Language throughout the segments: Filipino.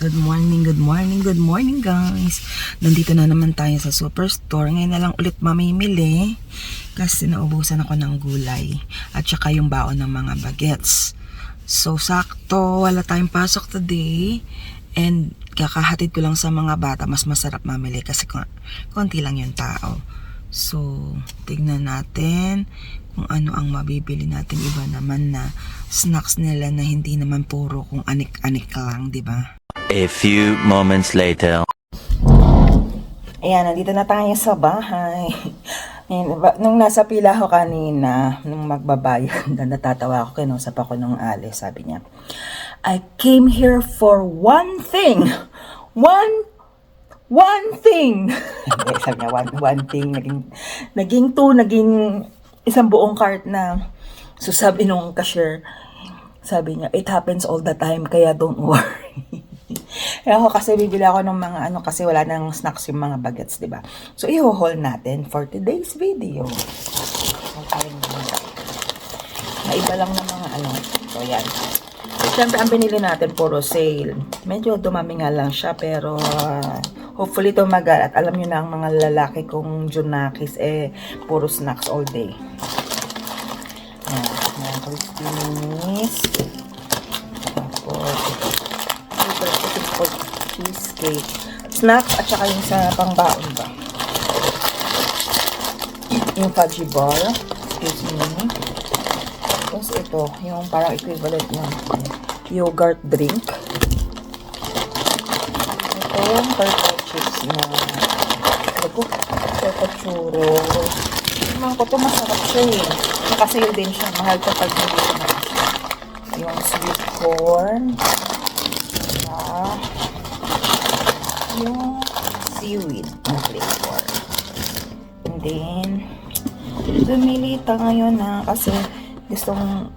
Good morning, good morning, good morning guys. Nandito na naman tayo sa superstore. Ngayon na lang ulit mamimili kasi naubusan ako ng gulay at saka yung baon ng mga bagets. So sakto, wala tayong pasok today and kakahatid ko lang sa mga bata. Mas masarap mamili kasi konti lang yung tao. So tignan natin kung ano ang mabibili natin. Iba naman na snacks nila na hindi naman puro kung anik-anik lang, di ba? A few moments later. Ayan, nandito na tayo sa bahay. Nung nasa pila ako kanina, nung magbabayad, natatawa ako, kinusap ako nung Alice, sabi niya, I came here for one thing. One thing. Sabi niya, one thing. Naging two, naging isang buong cart na. So sabi nung cashier, sabi niya, it happens all the time, kaya don't worry. Ako kasi bibili ako ng mga kasi wala nang snacks yung mga bagets, di ba? So i-haul natin for today's video. Naiba lang ng mga So yan. Siyempre ang binili natin puro sale. Medyo dumami nga lang siya pero hopefully tumagal. At alam niyo na ang mga lalaki kong junakis puro snacks all day. Yan, crispy minis. Cheesecake, snacks at saka yung sa pangbaon ba, yung fudgy bar, excuse me. Tapos ito yung parang equivalent ng yogurt drink. Ito yung turtle chips na turtle churros. Naman ko ito, masarap siya nakasale din siya, mahal ito pag hindi na siya. Yung sweet corn, yung seaweed na flavor. And then bumili ito ngayon kasi gustong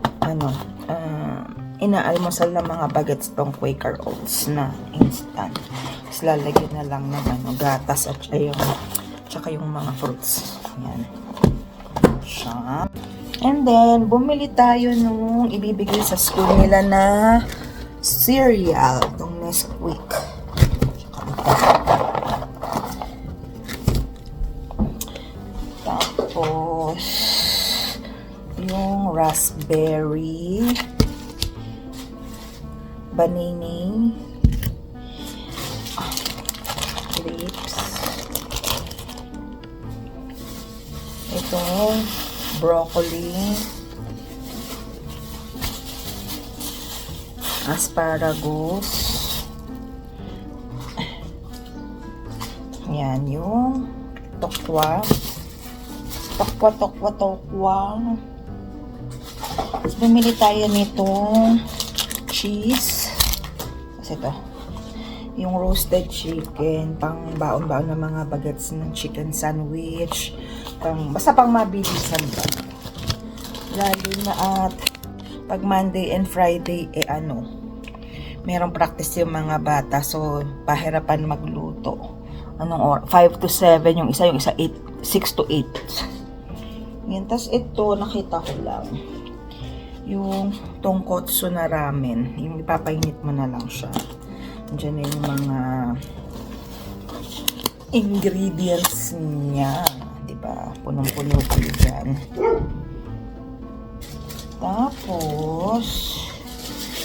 inaalmusal ng mga bagets tong Quaker Oats na instant. Tapos lalagyan na lang ng gatas at tsaka yung mga fruits. Yan. Siya. And then bumili tayo nung ibibigay sa school nila na cereal, tong Nesquik. Tapos yung raspberry, banini, grapes, ito broccoli, asparagus. Yan yung tokwa. Tapos bumili tayo nitong cheese. Kasi ito, yung roasted chicken, pang baon-baon ng mga bagets ng chicken sandwich, basta pang mabilisan ba. Lalo na at pag Monday and Friday, merong practice yung mga bata, so pahirapan magluto. Anong oras? 5 to 7 yung isa 6 to 8. Yan. Tapos ito, nakita ko lang. Yung tonkotsu na ramen. Yung ipapainit mo na lang siya. Diyan yung mga ingredients niya. Diba? Punong-puno ko dyan. Tapos,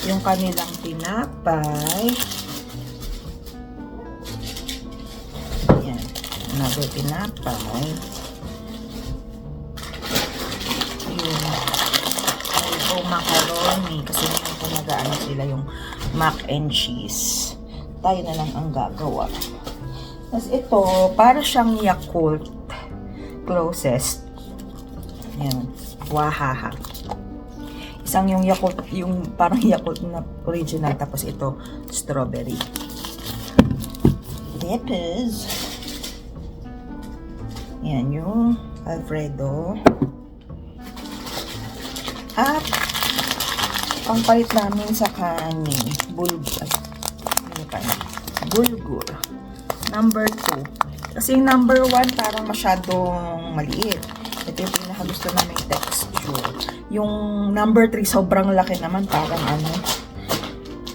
yung kanilang tinapay. Yan. Another tinapay. Yung macaroni. Kasi ito nag-ano sila yung mac and cheese. Tayo na lang ang gagawa. Tapos ito, para siyang Yakult closest. Yan. Wahaha. Isang yung Yakult, yung parang Yakult na original. Tapos ito, strawberry. Tapos, yan yung Alfredo. At, ang palit namin sa kanin, bulgur. Number 2. Kasi yung number 1 parang masyadong maliit. Ito yung pinakagusto namin texture. Yung number 3 sobrang laki naman, parang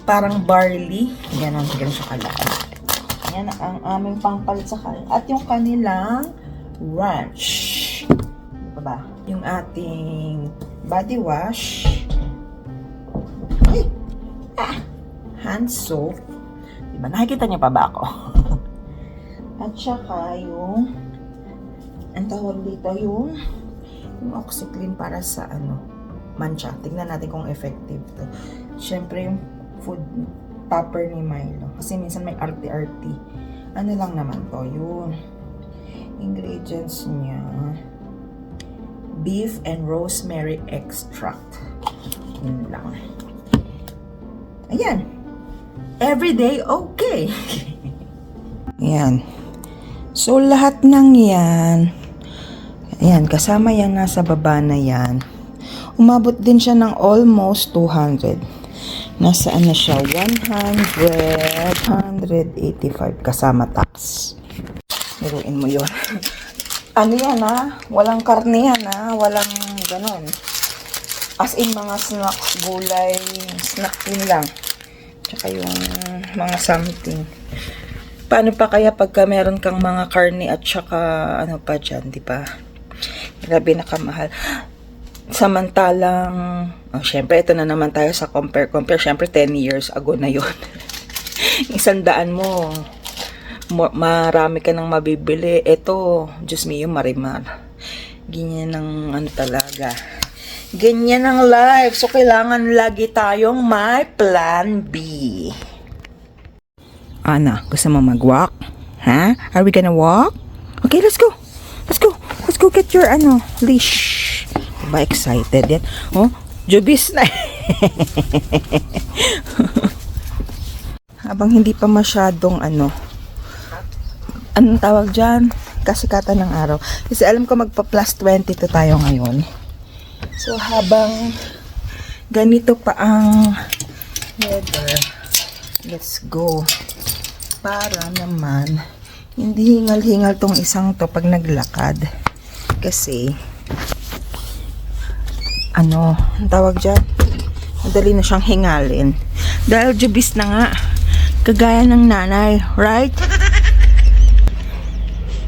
parang barley. Ganon siya kalaki. Yan ang aming pangpalit sa kanin. At yung kanilang ranch. Ano ba? Yung ating body wash. Ay! Hand soap. Diba? Nakikita niyo pa ba ako? At saka yung ang tawag dito yung OxiClean para sa mancha. Tingnan natin kung effective to. Siyempre yung food topper ni Milo. Kasi minsan may arty-arty. Ano lang naman to, yung ingredients niya. Beef and rosemary extract. Yun lang. Ayan. Everyday okay. Ayan. So, lahat ng yan, ayan, kasama yan nasa baba na yan. Umabot din siya ng almost 200. Nasaan na siya? 185 kasama tax. Niruin mo yun. Ano yan ha? Walang karne yan ha? Walang ganon. As in mga snacks, gulay, snack yun lang. Tsaka yung mga something. Paano pa kaya pagka meron kang mga karne at saka ano pa dyan, di ba? Grabe nakamahal. Samantalang, syempre ito na naman tayo sa compare. Syempre 10 years ago na yun. 100 mo, marami ka nang mabibili. Ito, Diyos mio, marimar. Ganyan ng talaga. Ganyan ang life. So, kailangan lagi tayong may plan B. Ana, gusto mo mag-walk? Ha? Are we gonna walk? Okay, let's go. Let's go. Let's go get your leash. Diba excited yan? Oh, jubis na. Habang hindi pa masyadong anong tawag dyan? Kasikatan ng araw. Kasi alam ko magpa-plus 22 tayo ngayon. So, habang ganito pa ang weather, let's go. Para naman, hindi hingal-hingal tong isang to pag naglakad. Kasi, ang tawag dyan? Madali na siyang hingalin. Dahil jubis na nga, kagaya ng nanay, right?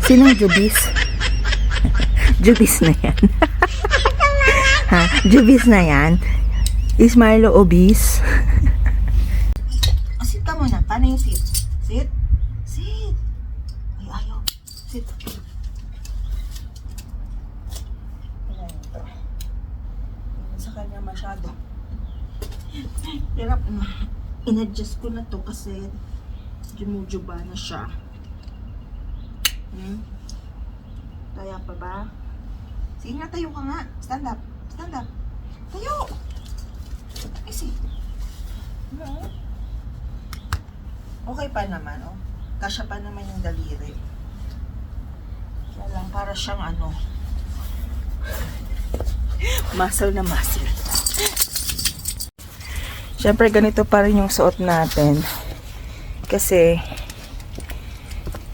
Sinong jubis? Jubis na yan. Ha? Jubis na yan? Is Milo obese? Sit ka muna. Paano yung sit? Sit? Sit! Ay, ayaw. Sit. Ayan ito. Sa kanya masyado. Hirap na. In-adjust ko na to kasi jumujuba na siya. Kaya pa ba? Sige nga, tayo ka nga. Stand up. Stand up. Tayo! Easy. No? Okay pa naman, oh. Kasya pa naman yung daliri. Kaya lang, para siyang muscle na muscle. Siyempre, ganito pa rin yung suot natin. Kasi,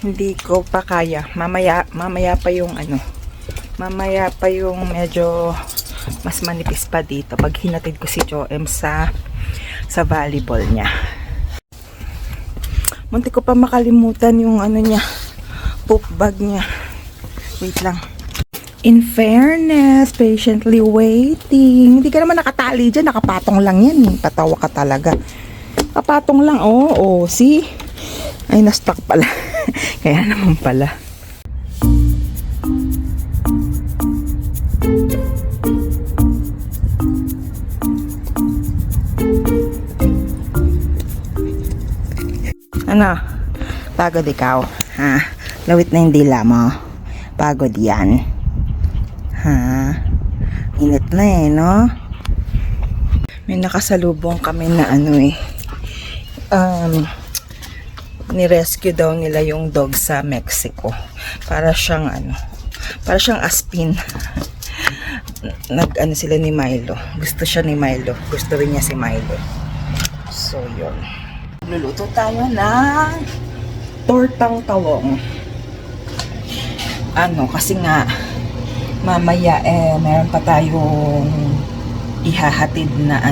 hindi ko pa kaya. Mamaya pa yung mamaya pa yung medyo mas manipis pa dito. Pag hinatid ko si Joem sa volleyball niya. Munti ko pa makalimutan yung niya, poop bag niya. Wait lang. In fairness, patiently waiting. Hindi ka naman nakatali dyan, nakapatong lang yan. Patawa ka talaga. Kapatong lang, oh, see? Ay, na-stuck pala. Kaya naman pala. Pagod ikaw, ha? Lawit na yung dila mo. Pagod yan. Ha? Init na no? May nakasalubong kami na nirescue daw nila yung dog sa Mexico. Para siyang aspin. Sila ni Milo. Gusto siya ni Milo. Gusto rin niya si Milo. So, yun. Luluto tayo ng tortang tawong. Kasi nga mamaya meron pa tayong ihahatid na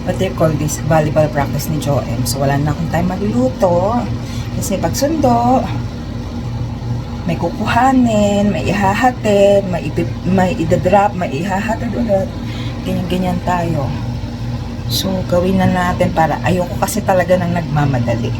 what do you call this, volleyball practice ni Joem. So, wala na akong time magluluto. Kasi pagsundo, may kukuhanin, may ihahatid, may idadrop, may ihahatid ulit. Ganyan-ganyan tayo. So, gawin na natin para ayoko kasi talaga nang nagmamadali.